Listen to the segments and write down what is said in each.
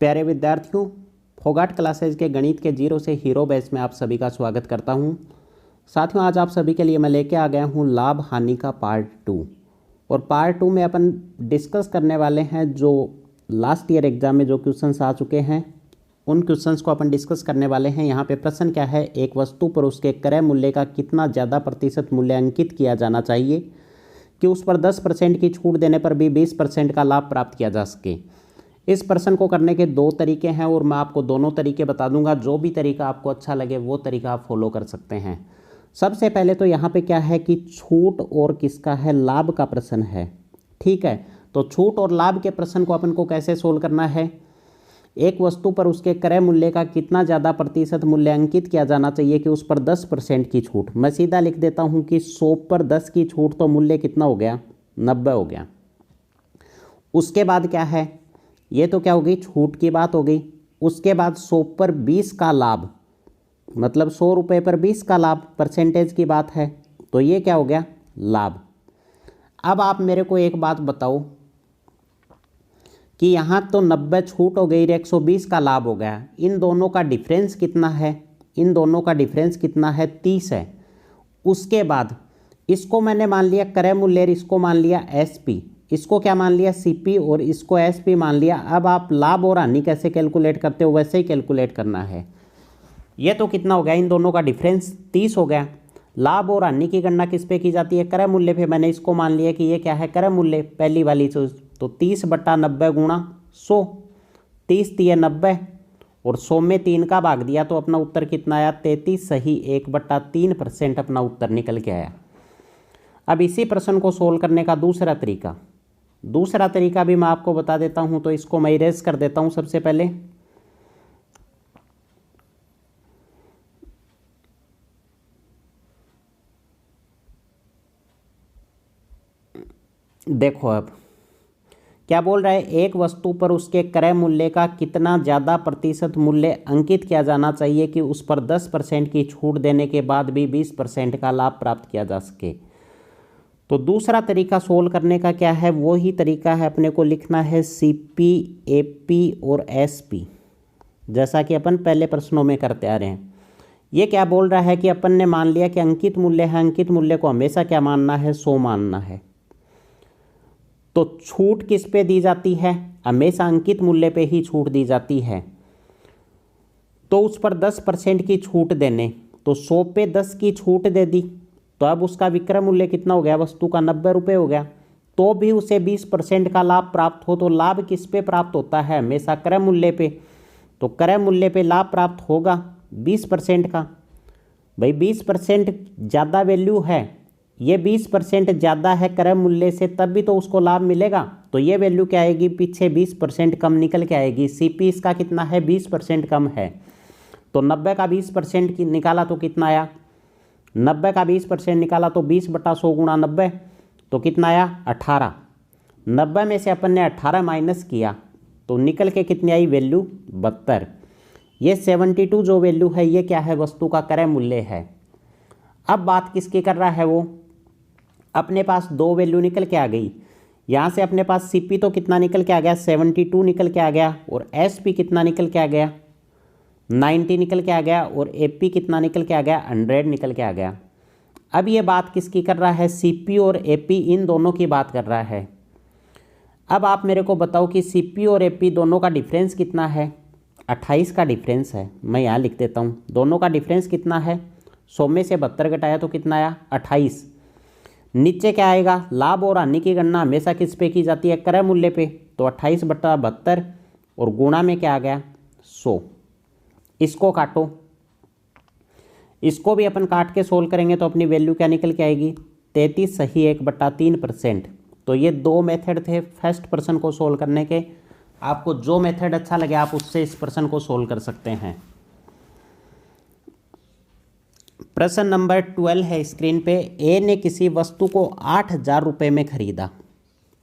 प्यारे विद्यार्थियों, फोगाट क्लासेज के गणित के जीरो से हीरो बैच में आप सभी का स्वागत करता हूं। साथियों, आज आप सभी के लिए मैं लेके आ गया हूं लाभ हानि का पार्ट 2। और पार्ट 2 में अपन डिस्कस करने वाले हैं जो लास्ट ईयर एग्जाम में जो क्वेश्चंस आ चुके हैं उन क्वेश्चंस को अपन डिस्कस करने वाले हैं। यहाँ पे प्रश्न क्या है, एक वस्तु पर उसके क्रय मूल्य का कितना ज़्यादा प्रतिशत मूल्य अंकित किया जाना चाहिए कि उस पर 10% की छूट देने पर भी 20% का लाभ प्राप्त किया जा सके। इस प्रश्न को करने के दो तरीके हैं और मैं आपको दोनों तरीके बता दूंगा। जो भी तरीका आपको अच्छा लगे वो तरीका आप फॉलो कर सकते हैं। सबसे पहले तो यहाँ पे क्या है कि छूट और किसका है, लाभ का प्रश्न है। ठीक है, तो छूट और लाभ के प्रश्न को अपन को कैसे सोल्व करना है। एक वस्तु पर उसके क्रय मूल्य का कितना ज़्यादा प्रतिशत मूल्य अंकित किया जाना चाहिए कि उस पर 10% की छूट। मैं सीधा लिख देता हूँ कि 100 पर 10 की छूट, तो मूल्य कितना हो गया, 90 हो गया। उसके बाद क्या है, ये तो क्या हो गई, छूट की बात हो गई। उसके बाद 100 पर 20 का लाभ, मतलब 100 रुपये पर 20 का लाभ, परसेंटेज की बात है, तो ये क्या हो गया, लाभ। अब आप मेरे को एक बात बताओ कि यहाँ तो 90 छूट हो गई, 120 का लाभ हो गया। इन दोनों का डिफरेंस कितना है, इन दोनों का डिफरेंस कितना है, 30 है। उसके बाद इसको मैंने मान लिया क्रय मूल्य, इसको मान लिया एसपी, इसको क्या मान लिया, सीपी, और इसको एसपी मान लिया। अब आप लाभ और हानि कैसे कैलकुलेट करते हो वैसे ही कैलकुलेट करना है। ये तो कितना हो गया, इन दोनों का डिफरेंस 30 हो गया। लाभ और हानि की गणना किस पे की जाती है, क्रय मूल्य पे। मैंने इसको मान लिया कि ये क्या है, क्रय मूल्य, पहली वाली चीज। तो 30/90 गुणा 100, 30 × 90 और 100 में 3 का भाग दिया तो अपना उत्तर कितना आया, 33 सही 1/3% अपना उत्तर निकल के आया। अब इसी प्रश्न को सोल्व करने का दूसरा तरीका भी मैं आपको बता देता हूं। तो इसको मैं इरेज कर देता हूं। सबसे पहले देखो, अब क्या बोल रहा है, एक वस्तु पर उसके क्रय मूल्य का कितना ज़्यादा प्रतिशत मूल्य अंकित किया जाना चाहिए कि उस पर 10% की छूट देने के बाद भी 20% का लाभ प्राप्त किया जा सके। तो दूसरा तरीका सोल्व करने का क्या है, वो ही तरीका है, अपने को लिखना है सीपी, एपी और एसपी, जैसा कि अपन पहले प्रश्नों में करते आ रहे हैं। ये क्या बोल रहा है कि अपन ने मान लिया कि अंकित मूल्य है, अंकित मूल्य को हमेशा क्या मानना है, 100 मानना है। तो छूट किस पे दी जाती है, हमेशा अंकित मूल्य पे ही छूट दी जाती है। तो उस पर 10% की छूट देने, तो 100 पे 10 की छूट दे दी, तो अब उसका विक्रय मूल्य कितना हो गया, वस्तु का 90 रुपये हो गया। तो भी उसे 20% का लाभ प्राप्त हो, तो लाभ किस पे प्राप्त होता है, हमेशा क्रय मूल्य पे। तो क्रय मूल्य पे लाभ प्राप्त होगा 20% का। भाई 20% ज़्यादा वैल्यू है, ये 20% ज़्यादा है क्रय मूल्य से, तब भी तो उसको लाभ मिलेगा। तो ये वैल्यू क्या आएगी, पीछे 20% कम निकल के आएगी। सीपी इसका कितना है, 20% कम है। तो 90 का 20% की निकाला तो कितना आया, 90 का 20% निकाला तो 20/100 गुणा 90, तो कितना आया, 18। 90 में से अपन ने 18 माइनस किया तो निकल के कितनी आई वैल्यू, 72। ये 72 जो वैल्यू है ये क्या है, वस्तु का क्रय मूल्य है। अब बात किसकी कर रहा है वो, अपने पास दो वैल्यू निकल के आ गई। यहाँ से अपने पास सीपी तो कितना निकल के आ गया, 72 निकल के आ गया, और एसपी कितना निकल के आ गया, 90 निकल के आ गया, और एपी कितना निकल के आ गया, 100 निकल के आ गया। अब ये बात किसकी कर रहा है, सीपी और एपी, इन दोनों की बात कर रहा है। अब आप मेरे को बताओ कि सीपी और एपी दोनों का डिफरेंस कितना है, 28 का डिफरेंस है। मैं यहाँ लिख देता हूँ, दोनों का डिफरेंस कितना है, 100 में से 72 घटाया तो कितना आया, 28। नीचे क्या आएगा, लाभ और हानि की गणना हमेशा किस पे की जाती है, क्रय मूल्य पे। तो 28/72 और गुणा में क्या आ गया, 100। इसको काटो, इसको भी अपन काट के सोल्व करेंगे तो अपनी वैल्यू क्या निकल के आएगी, 33 सही 1/3%। तो ये दो मेथड थे फर्स्ट प्रश्न को सोल्व करने के। आपको जो मेथड अच्छा लगे आप उससे इस प्रश्न को सोल्व कर सकते हैं। प्रश्न नंबर 12 है स्क्रीन पे। ए ने किसी वस्तु को 8,000 रुपये में खरीदा।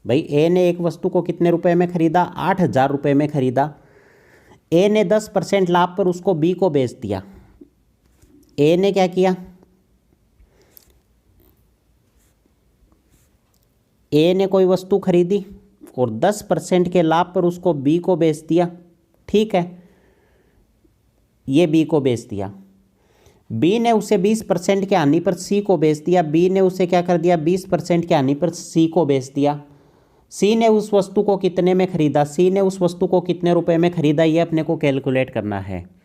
भाई ए ने एक वस्तु को कितने रुपए में खरीदा, 8,000 रुपये में खरीदा। ए ने 10% लाभ पर उसको बी को बेच दिया। ए ने क्या किया, ए ने कोई वस्तु खरीदी और 10% के लाभ पर उसको बी को बेच दिया। ठीक है, ये बी को बेच दिया। बी ने उसे 20% के हानि पर सी को बेच दिया। बी ने उसे क्या कर दिया, 20% के हानि पर सी को बेच दिया। सी ने उस वस्तु को कितने में खरीदा, सी ने उस वस्तु को कितने रुपए में खरीदा, ये अपने को कैलकुलेट करना है।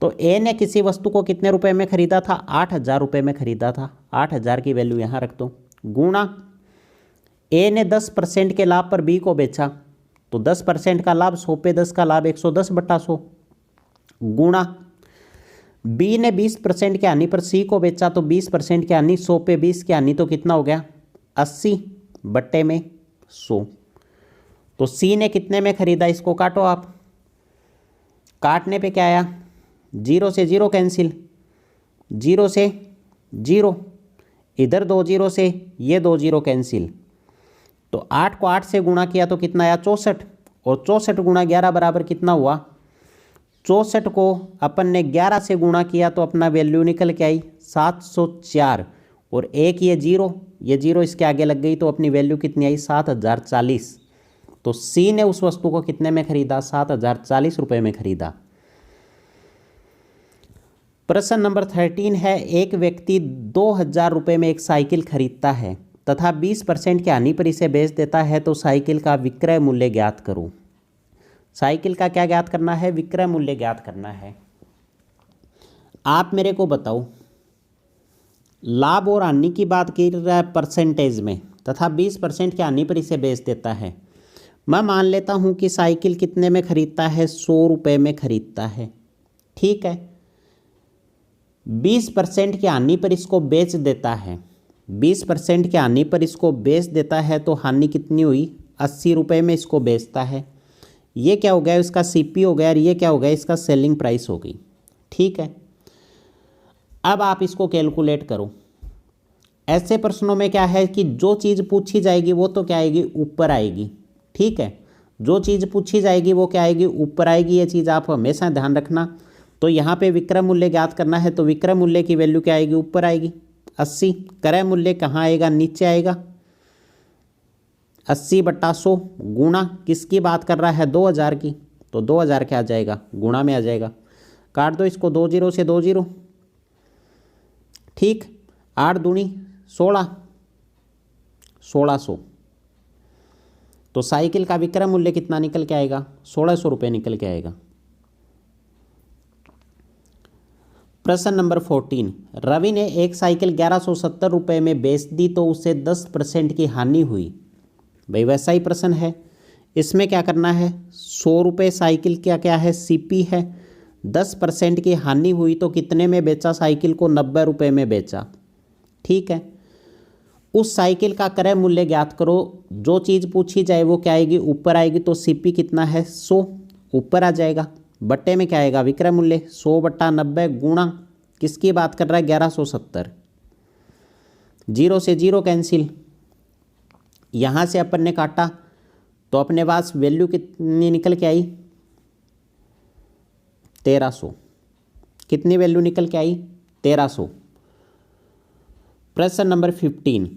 तो ए ने किसी वस्तु को कितने रुपए में खरीदा था, 8,000 रुपये में खरीदा था। 8,000 की वैल्यू यहाँ रख दो, गुणा ए ने 10% के लाभ पर बी को बेचा, तो 10% का लाभ 100 पे 10 का लाभ 110/100, गुणा बी ने 20% के हानि पर सी को बेचा, तो 20% के हानि 100 पे 20 के हानि, तो कितना हो गया 80/100। तो सी ने कितने में खरीदा, इसको काटो आप, काटने पे क्या आया, 0 से 0 कैंसिल, 0 से 0, इधर 2 0 से ये 2 0 कैंसिल। तो 8 को 8 से गुणा किया तो कितना आया 64, और 64 गुणा 11 बराबर कितना हुआ, 64 को अपन ने 11 से गुणा किया तो अपना वैल्यू निकल के आई 704, और एक ये 0 इसके आगे लग गई तो अपनी वैल्यू कितनी आई 7,040। तो सी ने उस वस्तु को कितने में खरीदा, 7,040 रुपये में खरीदा। प्रश्न नंबर 13 है, एक व्यक्ति 2,000 रुपये में एक साइकिल खरीदता है तथा 20% की हानि पर इसे बेच देता है, तो साइकिल का विक्रय मूल्य ज्ञात करो। साइकिल का क्या ज्ञात करना है, विक्रय मूल्य ज्ञात करना है। आप मेरे को बताओ, लाभ और हानि की बात की रहा है परसेंटेज में, तथा 20% की हानि पर इसे बेच देता है। मैं मान लेता हूं कि साइकिल कितने में खरीदता है, 100 रुपये में खरीदता है, ठीक है। 20% की हानि पर इसको बेच देता है, 20% की हानि पर इसको बेच देता है, तो हानि कितनी हुई, 80 रुपये में इसको बेचता है। ये क्या हो गया, इसका सीपी हो गया, और ये क्या हो गया, इसका सेलिंग प्राइस हो गई, ठीक है। अब आप इसको कैलकुलेट करो। ऐसे प्रश्नों में क्या है कि जो चीज़ पूछी जाएगी वो तो क्या आएगी, ऊपर आएगी, ठीक है। जो चीज़ पूछी जाएगी वो क्या आएगी, ऊपर आएगी। ये चीज़ आप हमेशा ध्यान रखना। तो यहाँ पे विक्रय मूल्य ज्ञात करना है, तो विक्रय मूल्य की वैल्यू क्या आएगी, ऊपर आएगी 80। क्रय मूल्य कहाँ आएगा, नीचे आएगा 80/100, गुणा किसकी बात कर रहा है, 2,000 की, तो 2,000 क्या आ जाएगा, गुणा में आ जाएगा। काट दो इसको, 2 0 से 2 0, ठीक। 8 दूनी 16, 1600। तो साइकिल का विक्रय मूल्य कितना निकल के आएगा, 1600 रुपये निकल के आएगा। प्रश्न नंबर 14, रवि ने एक साइकिल 1170 रुपये में बेच दी तो उसे 10% की हानि हुई। भाई वैसा ही प्रश्न है, इसमें क्या करना है, 100 रुपये साइकिल क्या क्या है, सीपी है। 10% की हानि हुई तो कितने में बेचा, साइकिल को 90 रुपये में बेचा, ठीक है। उस साइकिल का क्रय मूल्य ज्ञात करो। जो चीज़ पूछी जाए वो क्या आएगी, ऊपर आएगी। तो सीपी कितना है, 100, ऊपर आ जाएगा। बट्टे में क्या आएगा, विक्रय मूल्य 100/90, गुणा किसकी बात कर रहा है, 1170। 0 से 0 कैंसिल, यहाँ से अपन ने काटा तो अपने पास वैल्यू कितनी निकल के आई, 1300। कितनी वैल्यू निकल के आई, 1300। प्रश्न नंबर 15,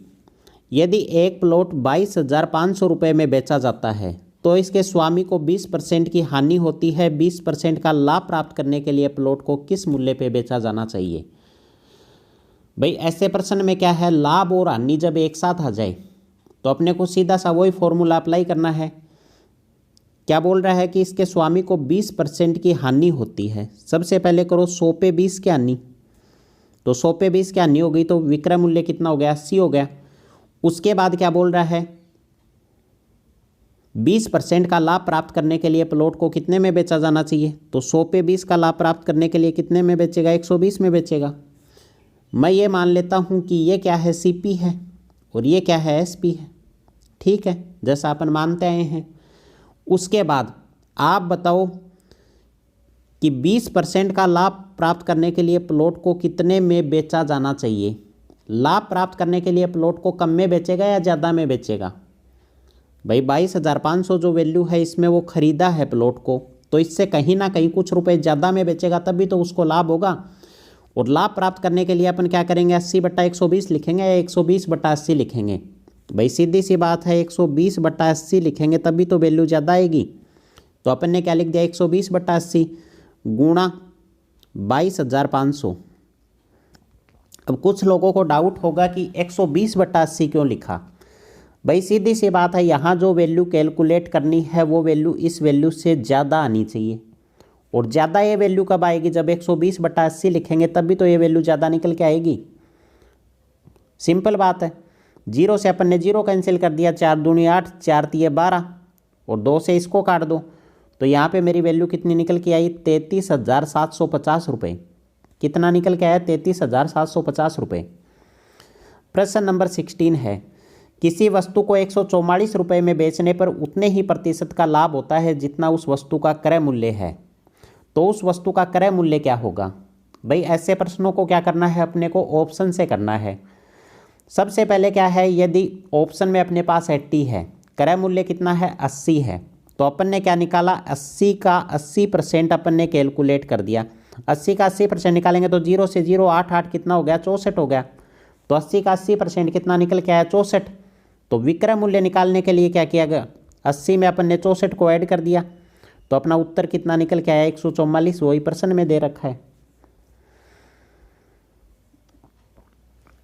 यदि एक प्लॉट 22,500 रुपये में बेचा जाता है तो इसके स्वामी को 20% की हानि होती है। 20% का लाभ प्राप्त करने के लिए प्लॉट को किस मूल्य पे बेचा जाना चाहिए। भाई ऐसे प्रश्न में क्या है, लाभ और हानि जब एक साथ आ जाए तो अपने को सीधा सा वही फॉर्मूला अप्लाई करना है। क्या बोल रहा है कि इसके स्वामी को 20% की हानि होती है। सबसे पहले करो 100 पे 20 की हानि, तो 100 पे 20 की हानि हो गई तो विक्रय मूल्य कितना हो गया, 80 हो गया। उसके बाद क्या बोल रहा है, 20% का लाभ प्राप्त करने के लिए प्लॉट को कितने में बेचा जाना चाहिए। तो 100 पे 20 का लाभ प्राप्त करने के लिए कितने में बेचेगा, 120 में बेचेगा। मैं ये मान लेता हूँ कि ये क्या है, सीपी है, और ये क्या है, एसपी है, ठीक है, जैसा अपन मानते आए हैं। उसके बाद आप बताओ कि 20% का लाभ प्राप्त करने के लिए प्लॉट को कितने में बेचा जाना चाहिए। लाभ प्राप्त करने के लिए प्लॉट को कम में बेचेगा या ज़्यादा में बेचेगा। भाई 22,500 जो वैल्यू है इसमें वो खरीदा है प्लॉट को, तो इससे कहीं ना कहीं कुछ रुपए ज़्यादा में बेचेगा, तभी तो उसको लाभ होगा। और लाभ प्राप्त करने के लिए अपन क्या करेंगे, 80/120 लिखेंगे या 120/80 लिखेंगे। भाई सीधी सी बात है, 120/80 लिखेंगे तभी तो वैल्यू ज़्यादा आएगी। तो अपन ने क्या लिख दिया 120/80 गुणा 22,500। अब कुछ लोगों को डाउट होगा कि 120/80 क्यों लिखा। भाई सीधी सी बात है, यहाँ जो वैल्यू कैलकुलेट करनी है वो वैल्यू इस वैल्यू से ज़्यादा आनी चाहिए। और ज़्यादा ये वैल्यू कब आएगी, जब 120/80 लिखेंगे तब भी तो ये वैल्यू ज़्यादा निकल के आएगी। सिंपल बात है। जीरो से अपन ने जीरो कैंसिल कर दिया, 4 दूनी 8, 4 तिये 12 और 2 से इसको काट दो, तो यहाँ पे मेरी वैल्यू कितनी निकल के आई 33,750 रुपये। कितना निकल के आया 33,750 रुपये। प्रश्न नंबर 16 है, किसी वस्तु को 144 रुपये में बेचने पर उतने ही प्रतिशत का लाभ होता है जितना उस वस्तु का क्रय मूल्य है, तो उस वस्तु का क्रय मूल्य क्या होगा। भाई ऐसे प्रश्नों को क्या करना है, अपने को ऑप्शन से करना है। सबसे पहले क्या है, यदि ऑप्शन में अपने पास 80 है, क्रय मूल्य कितना है 80 है, तो अपन ने क्या निकाला 80 का 80% अपन ने कैलकुलेट कर दिया। 80 का 80% निकालेंगे तो 0 से 0 8 8 कितना हो गया 64 हो गया। तो 80 का 80% कितना निकल के आया 64। तो विक्रय मूल्य निकालने के लिए क्या किया गया, 80 में अपन ने 64 को ऐड कर दिया, तो अपना उत्तर कितना निकल के आया 144, वही प्रश्न में दे रखा है।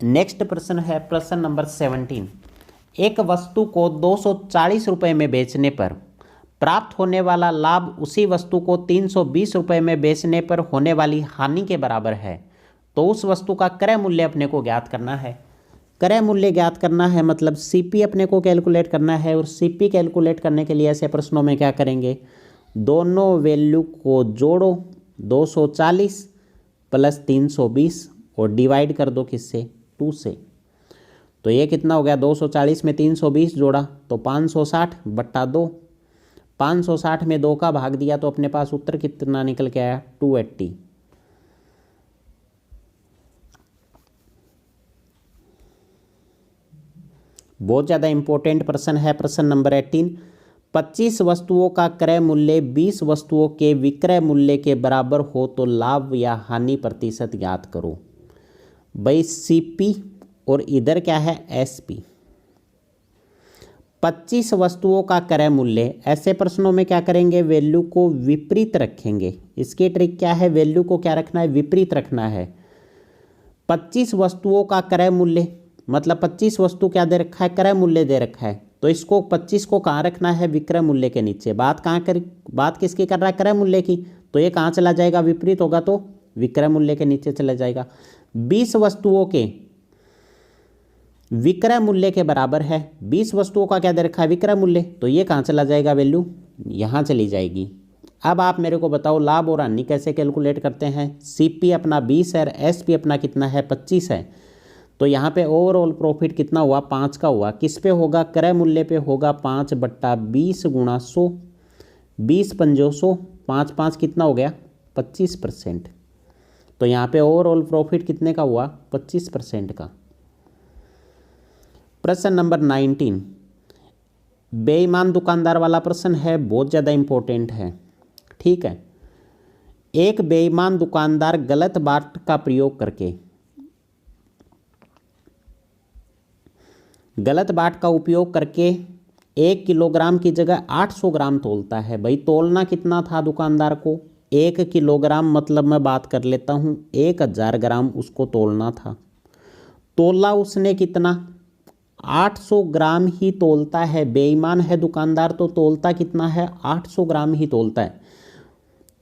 नेक्स्ट प्रश्न है प्रश्न नंबर 17। एक वस्तु को 240 रुपये में बेचने पर प्राप्त होने वाला लाभ उसी वस्तु को 320 रुपये में बेचने पर होने वाली हानि के बराबर है, तो उस वस्तु का क्रय मूल्य अपने को ज्ञात करना है। क्रय मूल्य ज्ञात करना है मतलब सीपी अपने को कैलकुलेट करना है। और सीपी कैलकुलेट करने के लिए ऐसे प्रश्नों में क्या करेंगे, दोनों वैल्यू को जोड़ो 240 प्लस 320 और डिवाइड कर दो किससे 2 से। तो ये कितना हो गया 240 में 320 जोड़ा तो 560/2। 560 में 2 का भाग दिया तो अपने पास उत्तर कितना निकल के आया 280। बहुत ज़्यादा इंपॉर्टेंट प्रश्न है प्रश्न नंबर 18। 25 वस्तुओं का क्रय मूल्य 20 वस्तुओं के विक्रय मूल्य के बराबर हो तो लाभ या हानि प्रतिशत ज्ञात करो। भाई सीपी और इधर क्या है एसपी। 25 वस्तुओं का क्रय मूल्य, ऐसे प्रश्नों में क्या करेंगे वैल्यू को विपरीत रखेंगे। इसकी ट्रिक क्या है, वैल्यू को क्या रखना है विपरीत रखना है। 25 वस्तुओं का क्रय मूल्य मतलब 25 वस्तु क्या दे रखा है क्रय मूल्य दे रखा है, तो इसको 25 को कहाँ रखना है विक्रय मूल्य के नीचे। बात किसकी कर रहा है क्रय मूल्य की, तो ये कहाँ चला जाएगा विपरीत होगा तो विक्रय मूल्य के नीचे चला जाएगा। 20 वस्तुओं के विक्रय मूल्य के बराबर है, 20 वस्तुओं का क्या दे रखा है विक्रय मूल्य, तो ये कहाँ चला जाएगा वैल्यू यहाँ चली जाएगी। अब आप मेरे को बताओ लाभ और हानि कैसे कैलकुलेट करते हैं। सीपी अपना 20 है, एसपी अपना कितना है 25 है, तो यहाँ पे ओवरऑल प्रॉफिट कितना हुआ 5 का हुआ। किस पे होगा क्रय मूल्य पे होगा 5/20 गुणा 100, 20 पंजो 100, 5 5 कितना हो गया 25%। तो यहाँ पे ओवरऑल प्रॉफिट कितने का हुआ 25% का। प्रश्न नंबर 19 बेईमान दुकानदार वाला प्रश्न है, बहुत ज़्यादा इंपॉर्टेंट है। ठीक है, एक बेईमान दुकानदार गलत बाट का प्रयोग करके गलत बाट का उपयोग करके 1 किलोग्राम की जगह 800 ग्राम तोलता है। भाई तोलना कितना था दुकानदार को 1 किलोग्राम, मतलब मैं बात कर लेता हूँ 1000 ग्राम उसको तोलना था। तोला उसने कितना 800 ग्राम ही तोलता है। बेईमान है दुकानदार तो तोलता कितना है 800 ग्राम ही तोलता है।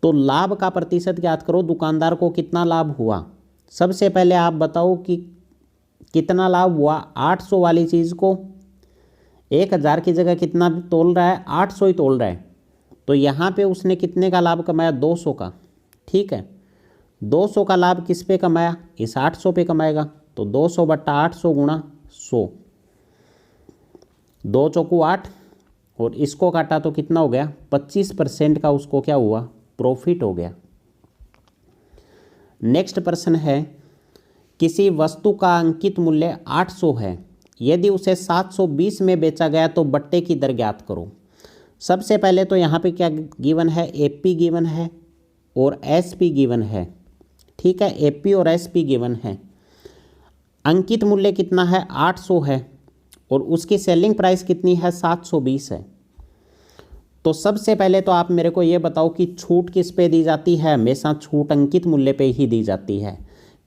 तो लाभ का प्रतिशत ज्ञात करो, दुकानदार को कितना लाभ हुआ। सबसे पहले आप बताओ कि कितना लाभ हुआ। 800 वाली चीज़ को 1000 की जगह कितना तोल रहा है 800 ही तोल रहा है, तो यहाँ पे उसने कितने का लाभ कमाया 200 का। ठीक है, 200 का लाभ किस पे कमाया इस 800 पे कमाएगा, तो 200/800 गुणा 100, 2 चौकू 8 और इसको काटा तो कितना हो गया 25% का उसको क्या हुआ प्रॉफिट हो गया। नेक्स्ट प्रश्न है, किसी वस्तु का अंकित मूल्य 800 है, यदि उसे 720 में बेचा गया तो बट्टे की दर ज्ञात करो। सबसे पहले तो यहाँ पे क्या गिवन है एपी गिवन है और एसपी गिवन है। ठीक है, एपी और एसपी गिवन है। अंकित मूल्य कितना है 800 है और उसकी सेलिंग प्राइस कितनी है 720 है। तो सबसे पहले तो आप मेरे को ये बताओ कि छूट किस पे दी जाती है? हमेशा छूट अंकित मूल्य पे ही दी जाती है।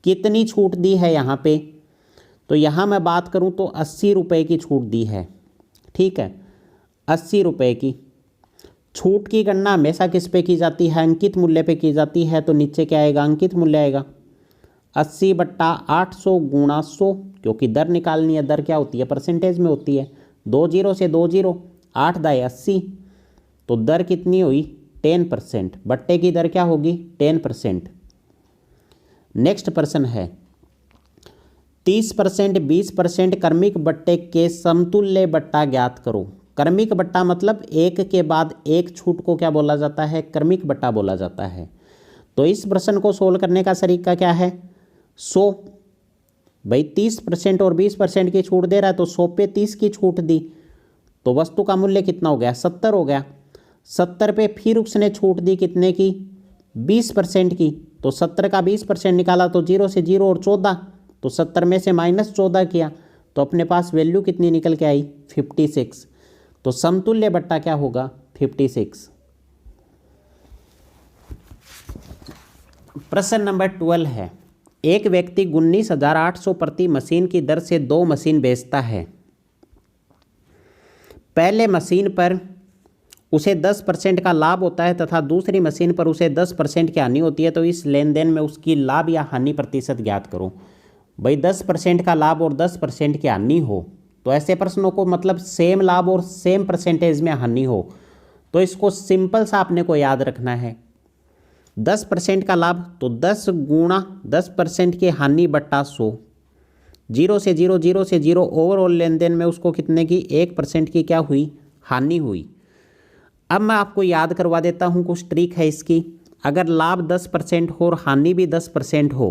कितनी छूट दी है यहाँ पे? तो यहाँ मैं बात करूँ तो 80 रुपये की छूट दी है। ठीक है, 80 रुपये की छूट की गणना हमेशा किस पे की जाती है? अंकित मूल्य पे की जाती है। तो नीचे क्या आएगा? अंकित मूल्य आएगा 80/800 गुणा 100, क्योंकि दर निकालनी है। दर क्या होती है? परसेंटेज में होती है। 2 जीरो से 2 जीरो, 8 दाए 80, तो दर कितनी हुई? 10%। बट्टे की दर क्या होगी? 10%। नेक्स्ट प्रश्न है 30%, 20% क्रमिक बट्टे के समतुल्य बट्टा ज्ञात करो। क्रमिक बट्टा मतलब एक के बाद एक छूट को क्या बोला जाता है? क्रमिक बट्टा बोला जाता है। तो इस प्रश्न को सोल्व करने का तरीका क्या है? 100, भाई 30% और 20% की छूट दे रहा है, तो 100 पे 30 की छूट दी, तो वस्तु का मूल्य कितना हो गया? 70 हो गया। 70 पे फिर उसने छूट दी कितने की? 20% की। तो 70 का 20% निकाला तो 0 से 0 और 14, तो 70 में से -14 किया, तो अपने पास वैल्यू कितनी निकल के आई? 56। तो समतुल्य बट्टा क्या होगा? 56। प्रश्न नंबर 12 है, एक व्यक्ति 19,800 प्रति मशीन की दर से 2 मशीन बेचता है। पहले मशीन पर उसे 10% का लाभ होता है तथा दूसरी मशीन पर उसे 10% की हानि होती है। तो इस लेन देन में उसकी लाभ या हानि प्रतिशत ज्ञात करो। भाई 10% का लाभ और 10% की हानि हो, तो ऐसे प्रश्नों को मतलब सेम लाभ और सेम परसेंटेज में हानि हो, तो इसको सिंपल सा आपने को याद रखना है। 10% का लाभ तो 10 गुणा 10% की हानि बट्टा 100। 0 से 0, 0 से 0, ओवरऑल लेन देन में उसको कितने की? 1% की क्या हुई? हानि हुई। अब मैं आपको याद करवा देता हूँ, कुछ ट्रिक है इसकी। अगर लाभ 10% हो और हानि भी 10% हो,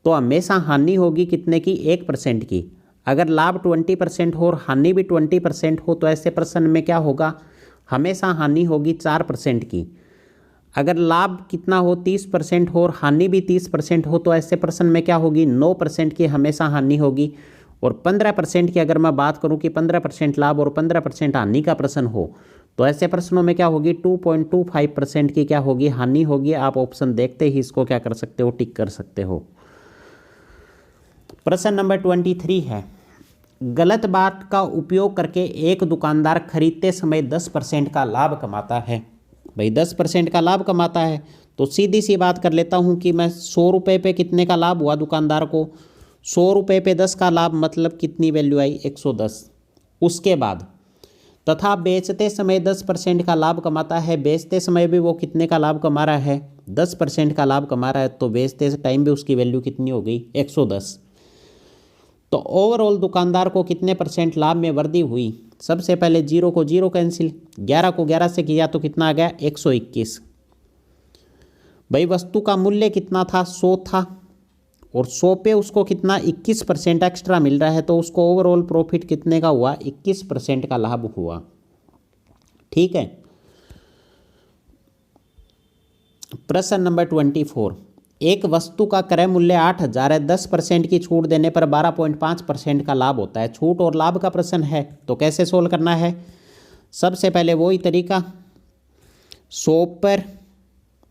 तो हमेशा हानि होगी कितने की? 1% की। अगर लाभ 20% हो और हानि भी 20% हो, तो ऐसे प्रश्न में क्या होगा? हमेशा हानि होगी 4% की। अगर लाभ कितना हो? 30% हो और हानि भी 30% हो, तो ऐसे प्रश्न में क्या होगी? 9% की हमेशा हानि होगी। और 15% की अगर मैं बात करूं कि 15% लाभ और 15% हानि का प्रश्न हो, तो ऐसे प्रश्नों में क्या होगी? 2.25% की क्या होगी? हानि होगी। आप ऑप्शन देखते ही इसको क्या कर सकते हो? टिक कर सकते हो। प्रश्न नंबर 23 है, गलत बात का उपयोग करके एक दुकानदार खरीदते समय 10% का लाभ कमाता है। भाई 10% का लाभ कमाता है, तो सीधी सी बात कर लेता हूं कि मैं 100 रुपये पे कितने का लाभ हुआ दुकानदार को? 100 रुपये पे 10 का लाभ, मतलब कितनी वैल्यू आई? 110। उसके बाद तथा बेचते समय 10% का लाभ कमाता है। बेचते समय भी वो कितने का लाभ कमा रहा है? 10% का लाभ कमा रहा है, तो बेचते टाइम भी उसकी वैल्यू कितनी हो गई? 110। तो ओवरऑल दुकानदार को कितने % लाभ में वृद्धि हुई? सबसे पहले 0 को 0 कैंसिल, 11 को 11 से किया तो कितना आ गया? 121। भाई वस्तु का मूल्य कितना था? 100 था, और 100 पे उसको कितना? 21% एक्स्ट्रा मिल रहा है, तो उसको ओवरऑल प्रॉफिट कितने का हुआ? 21% का लाभ हुआ। ठीक है। प्रश्न नंबर 24, एक वस्तु का क्रय मूल्य 8,000 है। 10% की छूट देने पर 12.5% का लाभ होता है। छूट और लाभ का प्रश्न है, तो कैसे सोल्व करना है? सबसे पहले वही तरीका, 100 पर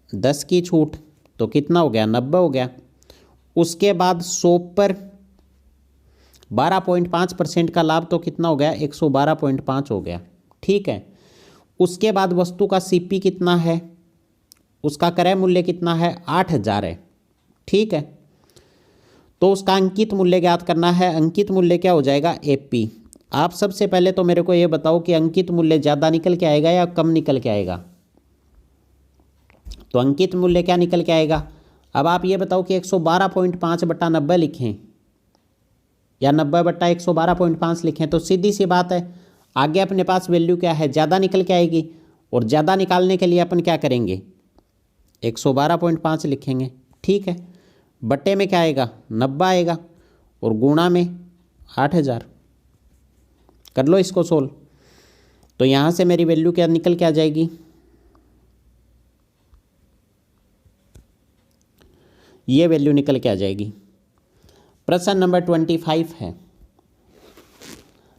10 की छूट, तो कितना हो गया? 90 हो गया। उसके बाद 100 पर 12.5% का लाभ, तो कितना हो गया? 112.5 हो गया। ठीक है। उसके बाद वस्तु का सीपी कितना है? उसका क्रय मूल्य कितना है? 8,000 है। ठीक है। तो उसका अंकित मूल्य ज्ञात करना है। अंकित मूल्य क्या हो जाएगा? एपी। आप सबसे पहले तो मेरे को ये बताओ कि अंकित मूल्य ज़्यादा निकल के आएगा या कम निकल के आएगा? तो अंकित मूल्य क्या निकल के आएगा? अब आप ये बताओ कि 112.5/90 लिखें या 90/112.5 लिखें, तो सीधी सी बात है, आगे अपने पास वैल्यू क्या है? ज़्यादा निकल के आएगी। और ज़्यादा निकालने के लिए अपन क्या करेंगे? 112.5 लिखेंगे। ठीक है। बट्टे में क्या आएगा? 90 आएगा, और गुणा में 8,000। कर लो इसको सोल्व। तो यहाँ से मेरी वैल्यू क्या निकल के आ जाएगी? ये वैल्यू निकल के आ जाएगी। प्रश्न नंबर 25 है,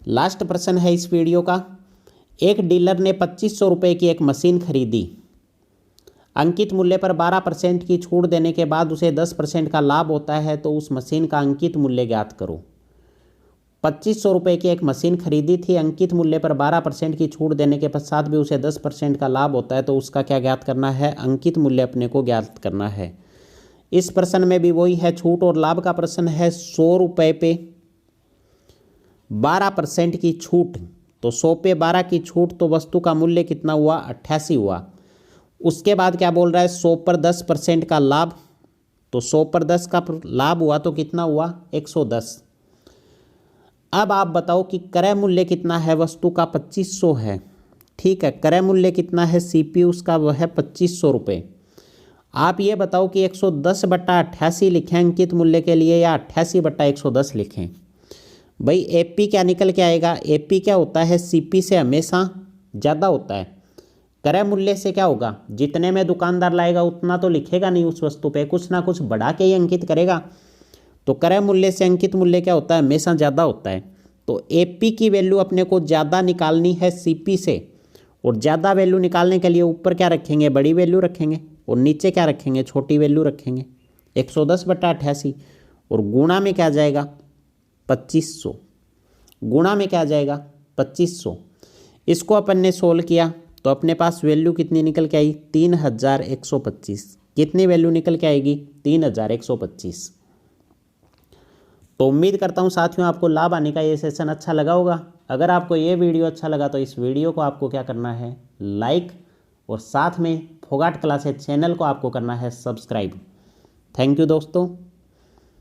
लास्ट प्रश्न है इस वीडियो का। एक डीलर ने 2500 रुपये की एक मशीन खरीदी। अंकित मूल्य पर 12% की छूट देने के बाद उसे 10% का लाभ होता है, तो उस मशीन का अंकित मूल्य ज्ञात करो। 2500 रुपये की एक मशीन खरीदी थी, अंकित मूल्य पर 12% की छूट देने के पश्चात भी उसे 10% का लाभ होता है, तो उसका क्या ज्ञात करना है? अंकित मूल्य अपने को ज्ञात करना है। इस प्रश्न में भी वही है, छूट और लाभ का प्रश्न है। 100 रुपये पे 12% की छूट, तो 100 पे 12 की छूट, तो वस्तु का मूल्य कितना हुआ? 88 हुआ। उसके बाद क्या बोल रहा है? 100 पर 10% का लाभ, तो 100 पर 10 का लाभ हुआ तो कितना हुआ? 110। अब आप बताओ कि क्रय मूल्य कितना है? वस्तु का 2500 है, ठीक है। क्रय मूल्य कितना है? सीपी उसका वह है 2500 रुपये। आप ये बताओ कि 110/88 लिखें अंकित मूल्य के लिए या 88/110 लिखें? भाई एपी क्या निकल के आएगा? एपी क्या होता है? सीपी से हमेशा ज़्यादा होता है। क्रय मूल्य से क्या होगा? जितने में दुकानदार लाएगा उतना तो लिखेगा नहीं उस वस्तु पे, कुछ ना कुछ बढ़ा के ही अंकित करेगा। तो क्रय मूल्य से अंकित मूल्य क्या होता है? हमेशा ज़्यादा होता है। तो एपी की वैल्यू अपने को ज़्यादा निकालनी है सीपी से, और ज़्यादा वैल्यू निकालने के लिए ऊपर क्या रखेंगे? बड़ी वैल्यू रखेंगे, और नीचे क्या रखेंगे? छोटी वैल्यू रखेंगे। 110/88 और गुणा में क्या जाएगा? 2500। गुणा में क्या जाएगा? 2500। इसको अपन ने सोल्व किया तो अपने पास वैल्यू कितनी निकल के आई? 3125। कितनी वैल्यू निकल के आएगी? 3125। तो उम्मीद करता हूँ साथियों आपको लाभ आने का ये सेशन अच्छा लगा होगा। अगर आपको ये वीडियो अच्छा लगा तो इस वीडियो को आपको क्या करना है? लाइक, और साथ में फोगाट क्लासेस चैनल को आपको करना है सब्सक्राइब। थैंक यू दोस्तों।